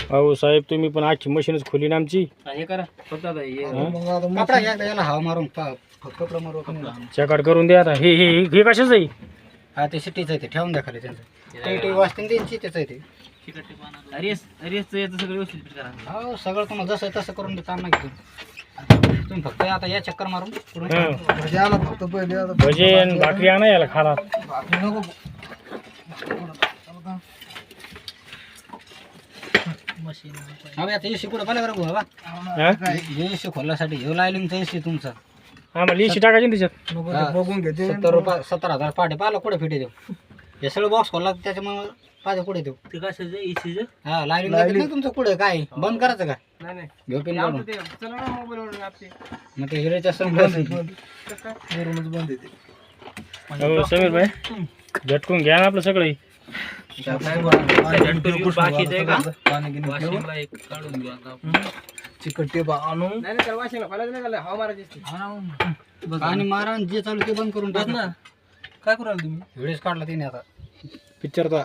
अहो साहेब तुम्ही पण आखी मशीनच खोली ना आमची चकाट करून द्या आता. हे हे हे कशाच आहे? हा ते सिटीच आहे ते ठेवून द्या खाली त्यांचं वाचते त्यांची त्याच आहे ते. हो सगळं तुम्हाला जसं तसं करून देता ना तुम्ही फक्त आता या चक्कर मारून फक्त भजे भाकरी आणा याला खाला. आता एसी कुठं पाहिलं बरं बाबा एसी खोलण्यासाठी हे लायलिंगचा एसी तुमचा आम्हाला एसी टाकायची ना त्याच्यात. बघून घेते 70,000 पाटे पाहिलं कुठे फिटे देऊ हे सगळं बॉक्स खोलला त्याच्यामुळे पाहिजे कुठे देऊ ते काय हा लायलिंग तुमचं कुठे काय बंद करायचं का घेऊ पिन मग ते हिरेच्या संग बंद येते. हो समीर भाई झटकून घ्या ना आपलं सगळं. आणि मारा जे चालू ते बंद करून टाक ना. काय करू तुम्ही व्हिडिओ काढला तिने आता पिक्चरचा.